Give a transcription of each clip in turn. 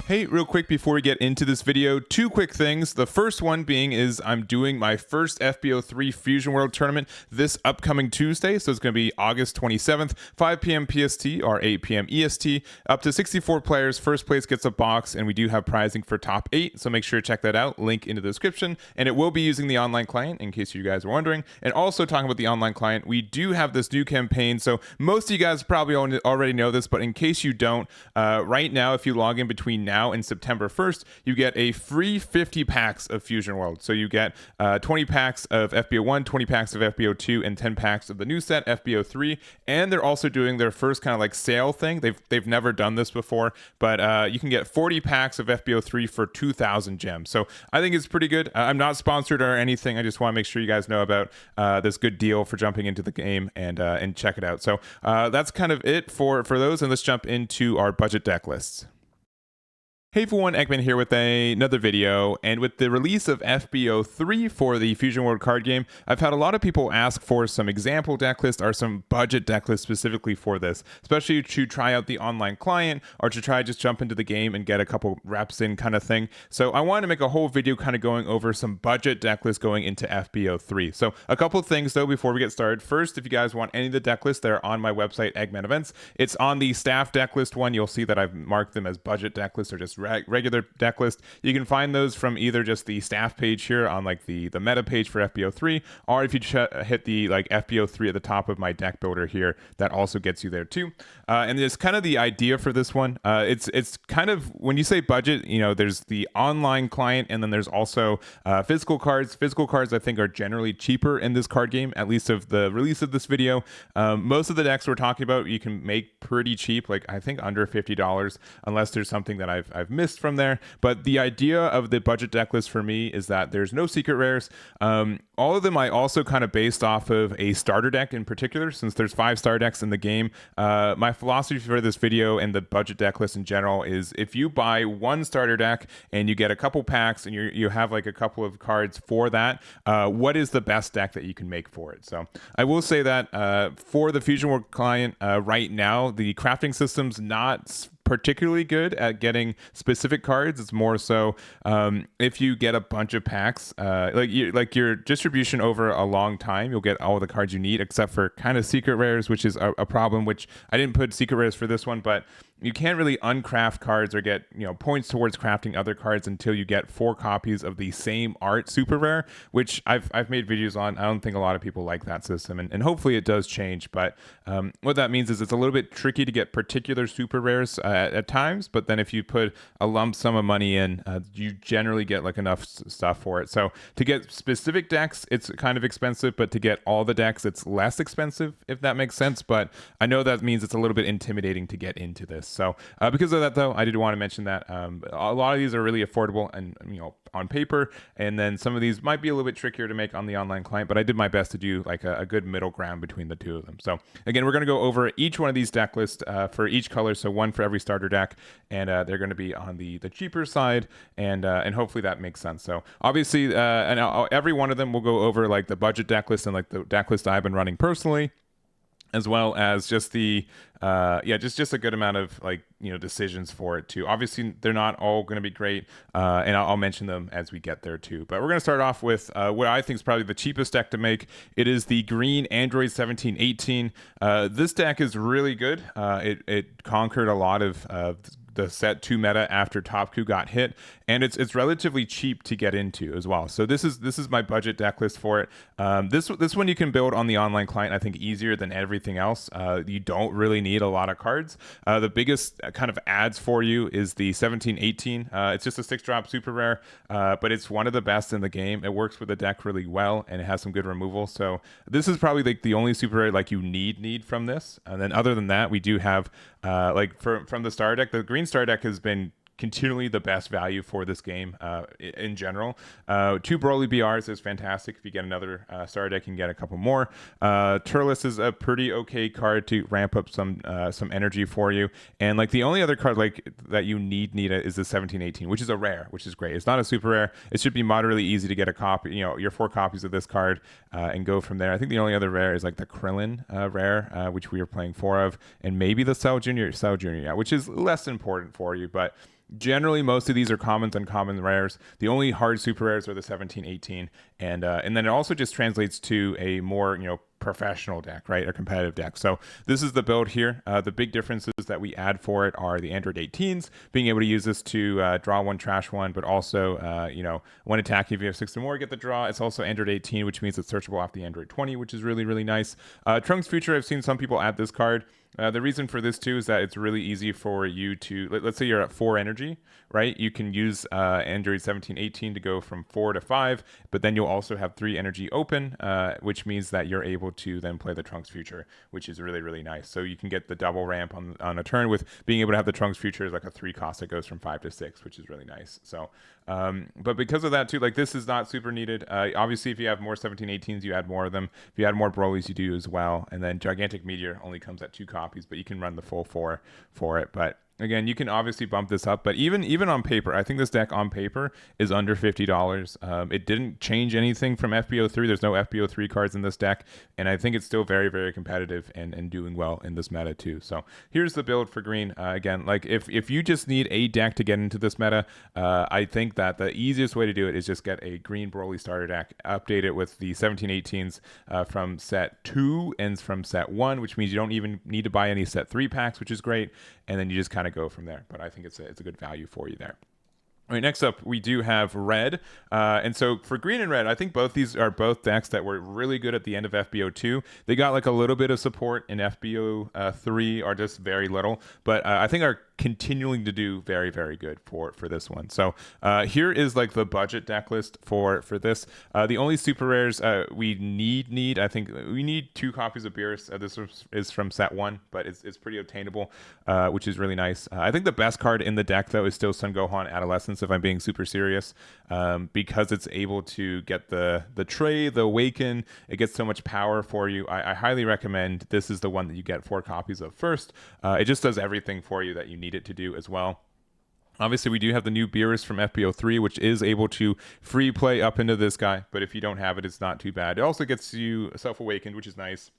Hey, real quick before we get into this video, two quick things. The first one being is I'm doing my first FB03 Fusion World Tournament this upcoming Tuesday. So it's going to be August 27th, 5 p.m. PST or 8 p.m. EST. Up to 64 players. First place gets a box, and we do have prizing for top 8. So make sure to check that out. Link in the description. And it will be using the online client, in case you guys are wondering. And also talking about the online client, we do have this new campaign. So most of you guys probably already know this, but in case you don't, right now, if you log in between now and September 1st, you get a free 50 packs of Fusion World. So you get 20 packs of FB01, 20 packs of FB02, and 10 packs of the new set, FB03. And they're also doing their first kind of like sale thing. They've never done this before, but you can get 40 packs of FB03 for 2,000 gems. So I think it's pretty good. I'm not sponsored or anything. I just want to make sure you guys know about this good deal for jumping into the game and check it out. So that's kind of it for those. And let's jump into our budget deck lists. Hey everyone, Eggman here with another video, and with the release of FB03 for the Fusion World card game, I've had a lot of people ask for some example deck lists or some budget deck lists specifically for this, especially to try out the online client or to try just jump into the game and get a couple reps in kind of thing. So I wanted to make a whole video kind of going over some budget deck lists going into FB03. So a couple of things though before we get started. First, if you guys want any of the deck lists, they're on my website, Eggman Events. It's on the staff deck list one. You'll see that I've marked them as budget deck lists or just regular deck list. You can find those from either just the staff page here on like the meta page for FB03, or if you hit the like FB03 at the top of my deck builder here, that also gets you there too. And there's kind of the idea for this one. It's kind of, when you say budget, you know, there's the online client and then there's also physical cards. Physical cards I think are generally cheaper in this card game, at least of the release of this video. Most of the decks we're talking about you can make pretty cheap, like I think under $50, unless there's something that I've missed from there. But the idea of the budget deck list for me is that there's no secret rares. All of them I also kind of based off of a starter deck in particular, since there's 5 starter decks in the game. My philosophy for this video and the budget deck list in general is if you buy one starter deck and you get a couple packs and you have like a couple of cards for that, what is the best deck that you can make for it? So I will say that for the Fusion World client right now, the crafting system's not particularly good at getting specific cards. It's more so if you get a bunch of packs, like your distribution over a long time, you'll get all the cards you need, except for kind of secret rares, which is a problem, which I didn't put secret rares for this one, but you can't really uncraft cards or get, you know, points towards crafting other cards until you get 4 copies of the same art super rare, which I've made videos on. I don't think a lot of people like that system, and hopefully it does change. But what that means is it's a little bit tricky to get particular super rares at times, but then if you put a lump sum of money in, you generally get like enough stuff for it. So to get specific decks, it's kind of expensive, but to get all the decks, it's less expensive, if that makes sense. But I know that means it's a little bit intimidating to get into this. So because of that, though, I did want to mention that a lot of these are really affordable and, you know, on paper, and then some of these might be a little bit trickier to make on the online client, but I did my best to do like a good middle ground between the two of them. So again, we're going to go over each one of these deck lists for each color, so one for every starter deck, and they're going to be on the cheaper side, and hopefully that makes sense. So obviously, and every one of them will go over like the budget deck list and like the deck list I've been running personally, as well as just the just a good amount of, like, you know, decisions for it too. Obviously they're not all going to be great, and I'll mention them as we get there too. But we're going to start off with what I think is probably the cheapest deck to make. It is the green Aandroidd 1718. This deck is really good. It conquered a lot of the set 2 meta after Top Coup got hit, and it's relatively cheap to get into as well. So this is my budget deck list for it. This one you can build on the online client, I think, easier than everything else. You don't really need a lot of cards. The biggest kind of adds for you is the 1718. It's just a 6-drop super rare, but it's one of the best in the game. It works with the deck really well, and it has some good removal. So this is probably like the only super rare like you need from this. And then other than that, we do have like from the star deck, the green star deck has been continually the best value for this game in general. 2 Broly BRs is fantastic. If you get another star deck, you can get a couple more. Turles is a pretty okay card to ramp up some energy for you. And like the only other card like that you need is the 1718, which is a rare, which is great. It's not a super rare. It should be moderately easy to get a copy, you know, your 4 copies of this card and go from there. I think the only other rare is like the Krillin rare, which we are playing 4 of, and maybe the Cell Jr., yeah, which is less important for you, but Generally, most of these are commons, uncommon, rares. The only hard super rares are the 17, 18, and then it also just translates to a more professional deck, right? A competitive deck. So this is the build here. The big differences that we add for it are the Aandroidd 18s, being able to use this to draw one, trash one, but also one attack if you have 6 or more, get the draw. It's also Aandroidd 18, which means it's searchable off the Aandroidd 20, which is really, really nice. Trunks Future, I've seen some people add this card. The reason for this too is that it's really easy for you to, let's say you're at 4 energy, right? You can use Aandroidd 17, 18 to go from 4 to 5, but then you'll also have 3 energy open, which means that you're able to then play the Trunks Future, which is really, really nice. So you can get the double ramp on a turn with being able to have the Trunks Future as like a 3 cost that goes from 5 to 6, which is really nice. So, but because of that too, like this is not super needed. Obviously, if you have more 17, 18s, you add more of them. If you add more Broly's, you do as well. And then Gigantic Meteor only comes at 2 copies, but you can run the full 4 for it. But again, you can obviously bump this up, but even on paper, I think this deck on paper is under $50. It didn't change anything from FB03. There's no FB03 cards in this deck, and I think it's still very, very competitive and doing well in this meta too. So here's the build for green. Again, like if you just need a deck to get into this meta, I think that the easiest way to do it is just get a green Broly starter deck, update it with the 17-18s from set 2 and from set 1, which means you don't even need to buy any set 3 packs, which is great, and then you just kind of go from there. But I think it's a good value for you there. All right, next up, we do have red. And so for green and red, I think both these are both decks that were really good at the end of FB02. They got like a little bit of support in FB03 or just very little, but I think are continuing to do very, very good for this one. So here is like the budget deck list for this. The only super rares we need, I think we need 2 copies of Beerus. This is from set 1, but it's pretty obtainable, which is really nice. I think the best card in the deck, though, is still Sun Gohan Adolescence, if I'm being super serious, because it's able to get the Tray, the Awaken. It gets so much power for you. I highly recommend this is the one that you get 4 copies of first. It just does everything for you that you need it to do as well. Obviously, we do have the new Beerus from FB03, which is able to free play up into this guy, but if you don't have it, it's not too bad. It also gets you Self-Awakened, which is nice.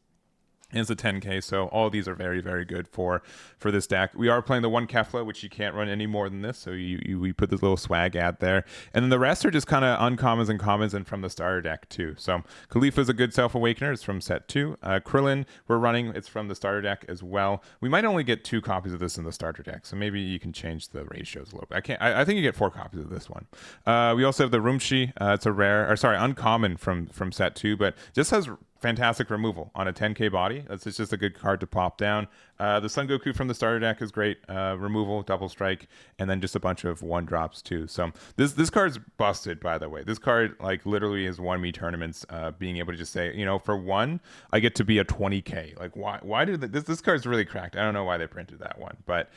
And it's a 10k, so all of these are very, very good for this deck. We are playing the 1 Kefla, which you can't run any more than this, so we put this little swag ad there. And then the rest are just kind of uncommons and commons and from the starter deck too. So Khalifa's a good Self-Awakener. It's from set 2. Krillin, we're running. It's from the starter deck as well. We might only get 2 copies of this in the starter deck, so maybe you can change the ratios a little bit. I think you get 4 copies of this one. We also have the Rumshi. It's a rare, or sorry, uncommon from set 2, but just has fantastic removal on a 10k body. That's just a good card to pop down. The Son Goku from the starter deck is great. Removal, double strike, and then just a bunch of 1-drops too. So this card's busted, by the way. This card like literally has won me tournaments, being able to just say, for 1, I get to be a 20k. Like why did this card's really cracked. I don't know why they printed that one, but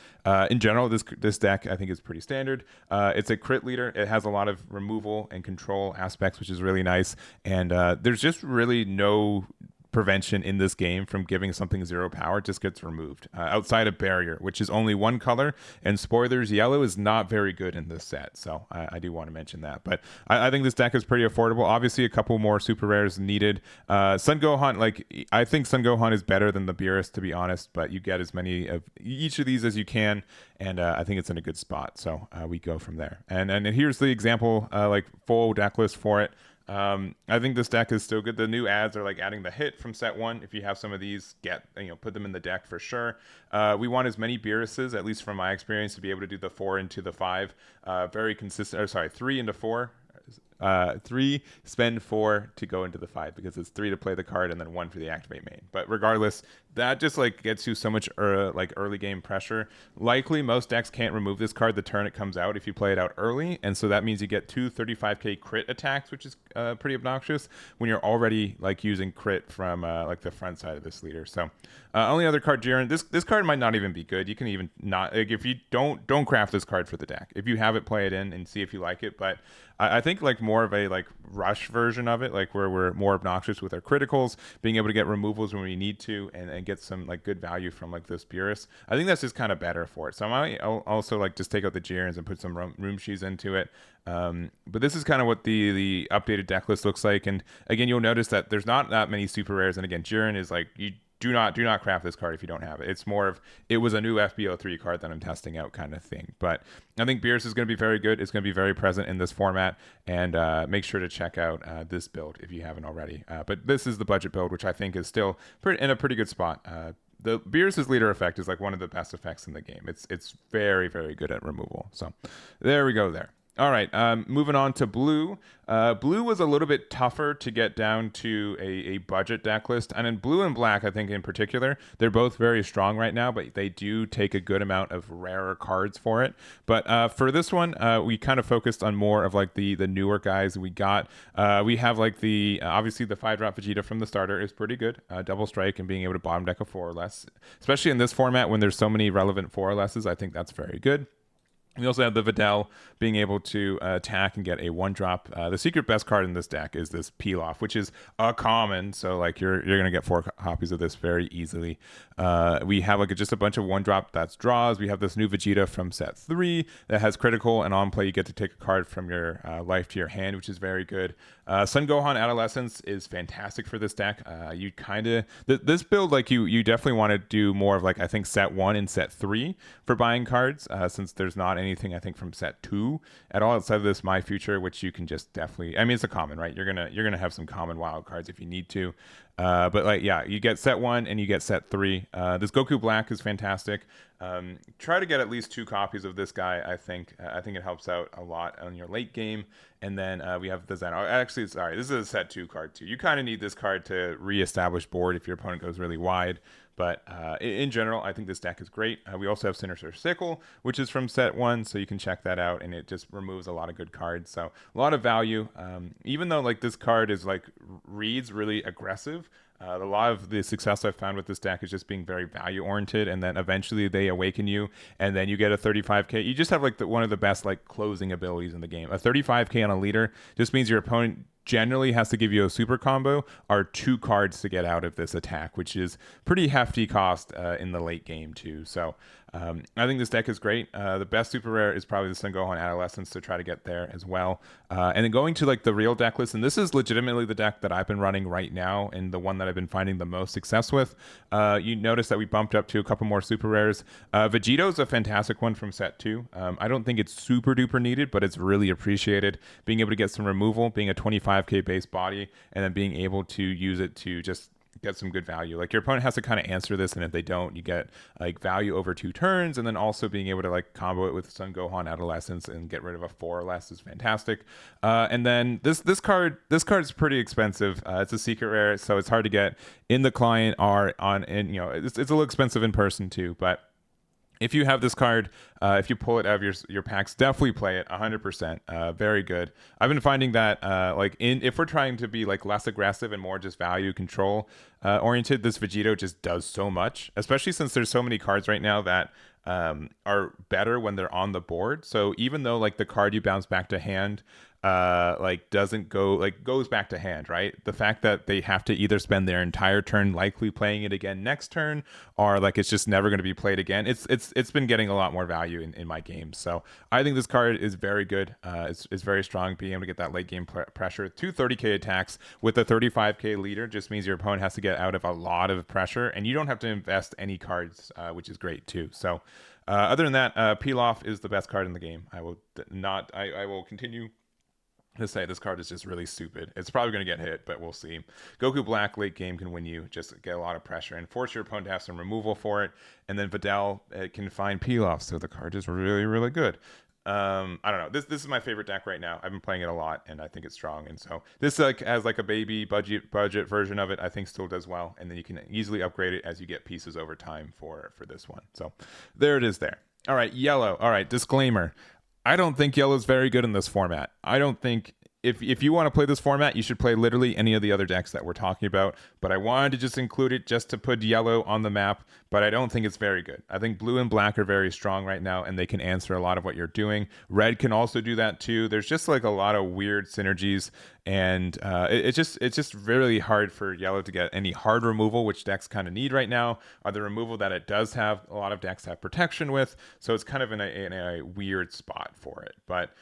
in general, this deck I think is pretty standard. It's a crit leader. It has a lot of removal and control aspects, which is really nice. And there's just really no prevention in this game from giving something 0 power. It just gets removed outside of barrier, which is only 1 color, and spoilers, yellow is not very good in this set, so I do want to mention that. But I think this deck is pretty affordable. Obviously a couple more super rares needed. Sun Gohan, like I think Sun Gohan is better than the Beerus, to be honest, but you get as many of each of these as you can, and I think it's in a good spot, so we go from there. And here's the example, like full deck list for it. I think this deck is still good. The new ads are like adding the hit from set 1. If you have some of these, put them in the deck for sure. We want as many Beeruses, at least from my experience, to be able to do the 4 into the 5. Very consistent, or sorry, 3 into 4. 3, spend 4 to go into the 5, because it's 3 to play the card and then 1 for the activate main. But regardless, that just like gets you so much like early game pressure. Likely most decks can't remove this card the turn it comes out if you play it out early, and so that means you get 2 35k crit attacks, which is pretty obnoxious when you're already like using crit from like the front side of this leader. So only other card, Jiren. This card might not even be good. You can even not, like, if you don't craft this card for the deck. If you have it, play it in and see if you like it. But I think like more of a like rush version of it, like where we're more obnoxious with our criticals, being able to get removals when we need to, and get some like good value from like this Beerus. I think that's just kind of better for it. So I might also like just take out the Jirens and put some Rumshis into it. But this is kind of what the updated deck list looks like. And again, you'll notice that there's not that many super rares. And again, Jiren is like, you do not craft this card if you don't have it. It's more of it was a new FB03 card that I'm testing out kind of thing. But I think Beerus is going to be very good. It's going to be very present in this format, and make sure to check out this build if you haven't already. But this is the budget build, which I think is still in a pretty good spot. The Beerus' leader effect is like one of the best effects in the game. It's very, very good at removal. So there we go there. All right, moving on to blue. Blue was a little bit tougher to get down to a budget deck list. And in blue and black, I think in particular, they're both very strong right now, but they do take a good amount of rarer cards for it. But for this one, we kind of focused on more of like the newer guys we got. We have like obviously the 5-drop Vegeta from the starter is pretty good. Double strike and being able to bottom deck a 4 or less, especially in this format when there's so many relevant 4 or lesses, I think that's very good. We also have the Videl being able to attack and get a 1-drop. The secret best card in this deck is this Peel Off, which is a common. So like you're gonna get 4 copies of this very easily. We have like just a bunch of 1-drop that's draws. We have this new Vegeta from set 3 that has critical, and on play you get to take a card from your life to your hand, which is very good. Sun Gohan Adolescence is fantastic for this deck. You kind of this build, like you definitely want to do more of like I think set 1 and set 3 for buying cards, since there's not anything I think from set 2 at all outside of this My Future, which you can just definitely. I mean, it's a common, right? You're gonna have some common wild cards if you need to. But like, yeah, you get set 1 and you get set 3. This Goku Black is fantastic. Try to get at least 2 copies of this guy. I think it helps out a lot on your late game. And then we have the Zen. Actually, sorry, this is a set 2 card too. You kind of need this card to reestablish board if your opponent goes really wide. But in general, I think this deck is great. We also have Sinister Sickle, which is from set 1, so you can check that out, and it just removes a lot of good cards. So a lot of value. Even though like this card is like reads really aggressive, a lot of the success I've found with this deck is just being very value oriented, and then eventually they awaken you, and then you get a 35k. You just have like one of the best like closing abilities in the game. A 35k on a leader just means your opponent generally has to give you a super combo or 2 cards to get out of this attack, which is pretty hefty cost in the late game too. So I think this deck is great. The best super rare is probably the Sun Gohan Adolescence to try to get there as well. And then going to like the real deck list, and this is legitimately the deck that I've been running right now and the one that I've been finding the most success with. You notice that we bumped up to a couple more super rares. Vegito's a fantastic one from set 2. I don't think it's super duper needed, but it's really appreciated. Being able to get some removal, being a 25k base body, and then being able to use it to just get some good value. Like your opponent has to kind of answer this, and if they don't, you get like value over 2 turns, and then also being able to like combo it with Sun Gohan Adolescence and get rid of a 4 or less is fantastic. And then this card is pretty expensive. It's a secret rare, so it's hard to get in the client or on, and you know it's a little expensive in person too, but if you have this card, if you pull it out of your packs, definitely play it 100%. Very good. I've been finding that if we're trying to be like less aggressive and more just value control oriented, this Vegito just does so much, especially since there's so many cards right now that are better when they're on the board. So even though like the card you bounce back to hand goes back to hand, right? The fact that they have to either spend their entire turn likely playing it again next turn, or like it's just never going to be played again. It's been getting a lot more value in my games. So I think this card is very good. It's very strong. Being able to get that late game pressure. 2 30k attacks with a 35k leader just means your opponent has to get out of a lot of pressure, and you don't have to invest any cards, which is great too. So other than that, Peel Off is the best card in the game. I will continue to say this card is just really stupid. It's probably going to get hit, but we'll see. Goku Black late game can win you, just get a lot of pressure and force your opponent to have some removal for it. And then Videl can find Peel Off, so the card is really, really good. I don't know. This is my favorite deck right now. I've been playing it a lot, and I think it's strong. And so this like as like a baby budget version of it, I think still does well. And then you can easily upgrade it as you get pieces over time for this one. So there it is there. All right, yellow. All right, disclaimer. I don't think yellow is very good in this format. I don't think if you want to play this format, you should play literally any of the other decks that we're talking about. But I wanted to just include it just to put yellow on the map, but I don't think it's very good. I think blue and black are very strong right now, and they can answer a lot of what you're doing. Red can also do that too. There's just like a lot of weird synergies, and it's just really hard for yellow to get any hard removal, which decks kind of need right now, or the removal that it does have, a lot of decks have protection with. So it's kind of in a weird spot for it. But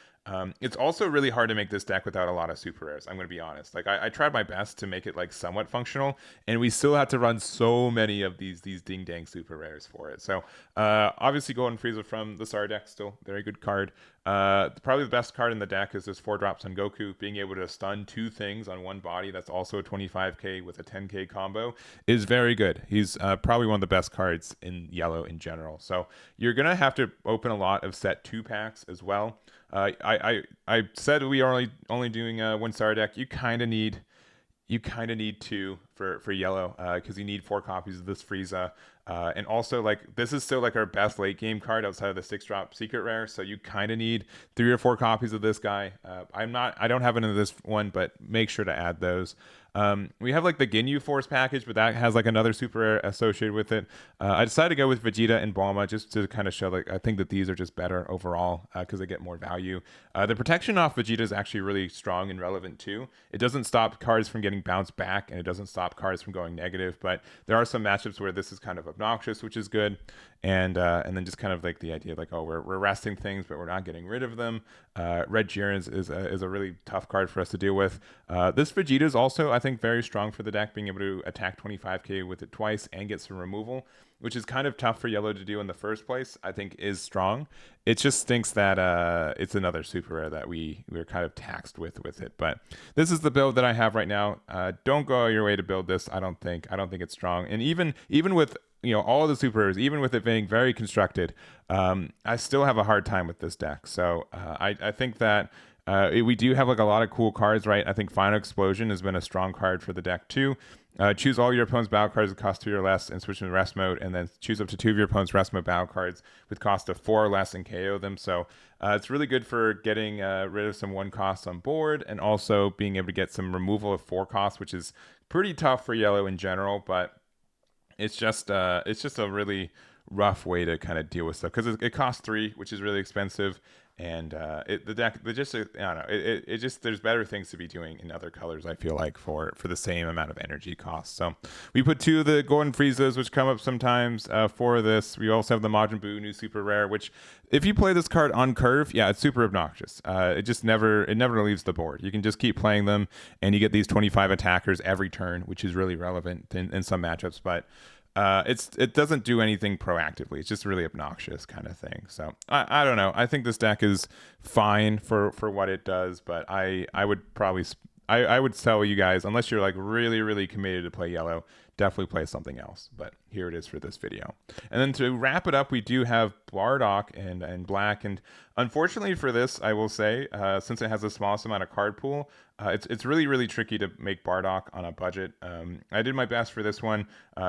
It's also really hard to make this deck without a lot of super rares. I'm going to be honest. Like I tried my best to make it like somewhat functional, and we still had to run so many of these ding dang super rares for it. So obviously Golden Frieza from the Star deck, still very good card. Probably the best card in the deck is this 4-drop Son Goku. Being able to stun 2 things on one body, that's also a 25k with a 10k combo, is very good. He's probably one of the best cards in yellow in general. So you're gonna have to open a lot of set 2 packs as well. I said we are only doing a 1-star deck. You kind of need 2 for yellow because you need 4 copies of this Frieza. And also, like, this is still like our best late game card outside of the 6-drop secret rare, so you kind of need 3 or 4 copies of this guy. I don't have it in this one, but make sure to add those. We have like the Ginyu Force package, but that has like another super rare associated with it. I decided to go with Vegeta and Bulma just to kind of show like I think that these are just better overall because they get more value. The protection off Vegeta is actually really strong and relevant too. It doesn't stop cards from getting bounced back, and it doesn't stop cards from going negative, but there are some matchups where this is kind of obnoxious, which is good. And then just kind of like the idea like, oh, we're resting things, but we're not getting rid of them. Red Jiren is a really tough card for us to deal with. This Vegeta is also, I think, very strong for the deck, being able to attack 25k with it twice and get some removal, which is kind of tough for yellow to do in the first place. I think is strong. It just stinks that it's another super rare that we're kind of taxed with it. But this is the build that I have right now. Don't go your way to build this. I don't think it's strong. And even with all the super rares, even with it being very constructed, I still have a hard time with this deck. So I think that we do have like a lot of cool cards, right? I think Final Explosion has been a strong card for the deck too. Choose all your opponent's battle cards with cost 3 or less and switch into rest mode, and then choose up to 2 of your opponent's rest mode battle cards with cost of 4 or less and KO them. So it's really good for getting rid of some 1 costs on board, and also being able to get some removal of 4 costs, which is pretty tough for yellow in general, but it's just a really rough way to kind of deal with stuff because it costs 3, which is really expensive. And the deck, I don't know, it just, there's better things to be doing in other colors, I feel like, for the same amount of energy cost. So we put 2 of the Golden Friezas, which come up sometimes for this. We also have the Majin Buu new super rare, which if you play this card on curve, yeah, it's super obnoxious. It never leaves the board. You can just keep playing them, and you get these 25 attackers every turn, which is really relevant in some matchups, but it doesn't do anything proactively. It's just really obnoxious kind of thing. So I don't know. I think this deck is fine for what it does, but I would probably I would tell you guys, unless you're like really committed to play yellow, definitely play something else. But here it is for this video. And then to wrap it up, we do have Bardock and black. And unfortunately for this, I will say, since it has the smallest amount of card pool, it's really tricky to make Bardock on a budget. I did my best for this one.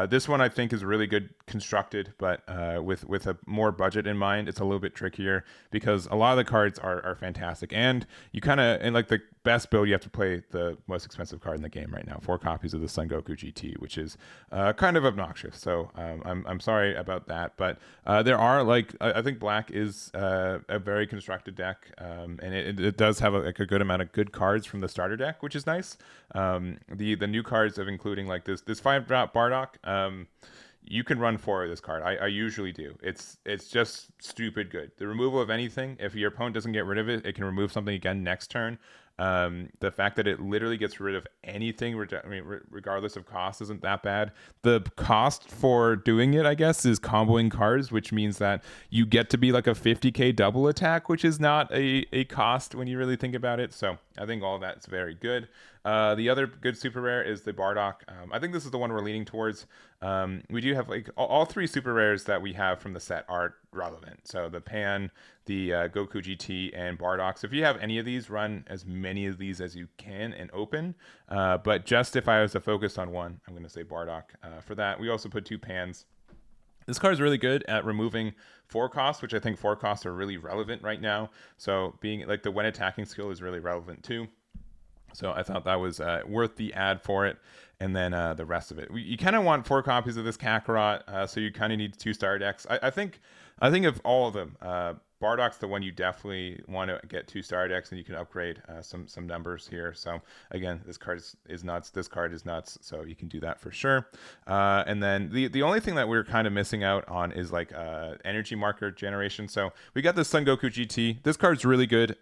This one I think is really good constructed, but with a more budget in mind, it's a little bit trickier because a lot of the cards are fantastic. And you kind of, in like the best build, you have to play the most expensive card in the game right now, 4 copies of the Son Goku GT, which is kind of obnoxious. So I'm sorry about that, but there are like I think black is a very constructed deck, and it does have a good amount of good cards from the starter deck, which is nice. The new cards of including like this 5-drop Bardock. You can run 4 of this card. I usually do. It's just stupid good. The removal of anything, if your opponent doesn't get rid of it, it can remove something again next turn. The fact that it literally gets rid of anything, regardless of cost, isn't that bad. The cost for doing it, I guess, is comboing cards, which means that you get to be like a 50k double attack, which is not a cost when you really think about it. So I think all that's very good. The other good super rare is the Bardock. I think this is the one we're leaning towards. We do have like all 3 super rares that we have from the set are relevant. So the Pan, the Goku GT, and Bardock. So if you have any of these, run as many of these as you can and open. But just if I was to focus on one, I'm going to say Bardock for that. We also put 2 Pans. This card is really good at removing 4 costs, which I think 4 costs are really relevant right now. So being like the when attacking skill is really relevant too. So I thought that was worth the ad for it. And then the rest of it, you kind of want 4 copies of this Kakarot, so you kind of need 2-star decks. I think of all of them, Bardock's the one you definitely want to get 2-star decks, and you can upgrade some numbers here. So again, this card is nuts. This card is nuts, so you can do that for sure. And then the only thing that we're kind of missing out on is like energy marker generation. So we got the Son Goku GT. This card's really good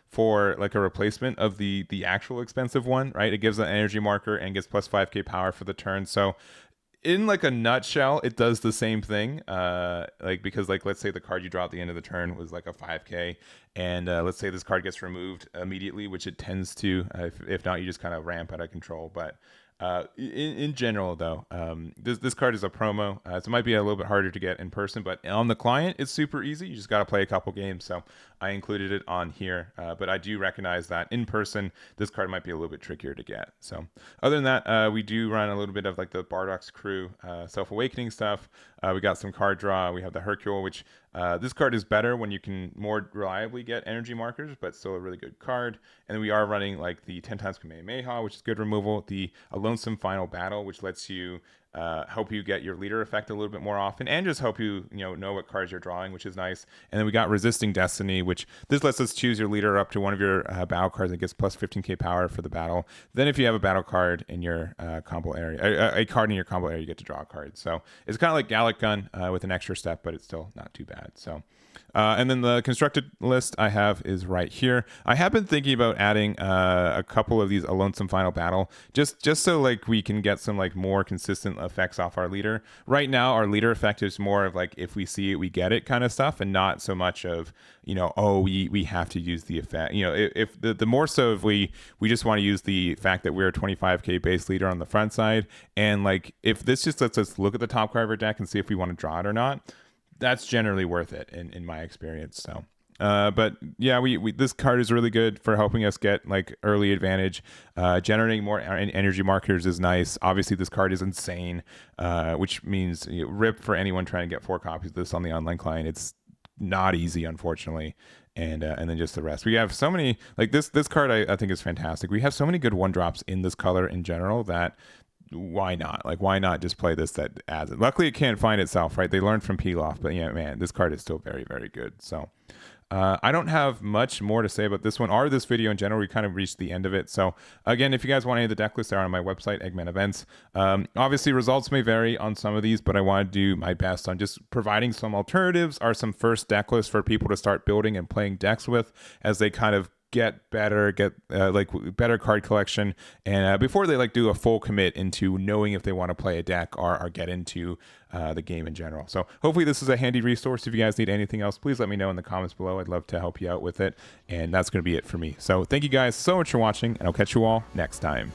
for like a replacement of the actual expensive one, right? It gives an energy marker and gets plus 5k power for the turn. So in like a nutshell, it does the same thing. Like, because like, let's say the card you draw at the end of the turn was like a 5k, and let's say this card gets removed immediately, which it tends to. If not, you just kind of ramp out of control. But in general, though, this card is a promo, so it might be a little bit harder to get in person, but on the client, it's super easy. You just got to play a couple games, so I included it on here. But I do recognize that in person, this card might be a little bit trickier to get. So other than that, we do run a little bit of like the Bardock's crew self-awakening stuff. We got some card draw. We have the Hercule, which this card is better when you can more reliably get energy markers, but still a really good card. And then we are running like the 10 times Kamehameha, which is good removal. The Lonesome Final Battle, which lets you help you get your leader effect a little bit more often, and just help you know what cards you're drawing, which is nice. And then we got Resisting Destiny, which this lets us choose your leader up to one of your battle cards that gets plus 15k power for the battle. Then if you have a battle card in your combo area, a card in your combo area, you get to draw a card. So it's kind of like Gallic Gun with an extra step, but it's still not too bad. So and then the constructed list I have is right here. I have been thinking about adding a couple of these A Lonesome Final Battle, just so like we can get some like more consistent effects off our leader. Right now, our leader effect is more of like, if we see it, we get it kind of stuff, and not so much of, oh, we have to use the effect. If the more so if we just want to use the fact that we're a 25k base leader on the front side, and like if this just lets us look at the top card of our deck and see if we want to draw it or not, that's generally worth it in my experience. So but yeah, we this card is really good for helping us get like early advantage. Generating more energy markers is nice. Obviously this card is insane, which means rip for anyone trying to get 4 copies of this on the online client. It's not easy, unfortunately. And then just the rest. We have so many, like this card I think is fantastic. We have so many good 1-drops in this color in general that why not? Like, why not just play this that adds it? Luckily, it can't find itself, right? They learned from Pilaf, but yeah, man, this card is still very, very good. So I don't have much more to say about this one or this video in general. We kind of reached the end of it. So again, if you guys want any of the deck lists, they're on my website, Eggman Events. Obviously, results may vary on some of these, but I want to do my best on just providing some alternatives or some first deck lists for people to start building and playing decks with as they kind of get better card collection, and before they like do a full commit into knowing if they want to play a deck or get into the game in general. So hopefully this is a handy resource. If you guys need anything else, please let me know in the comments below. I'd love to help you out with it. And that's going to be it for me. So thank you guys so much for watching, and I'll catch you all next time.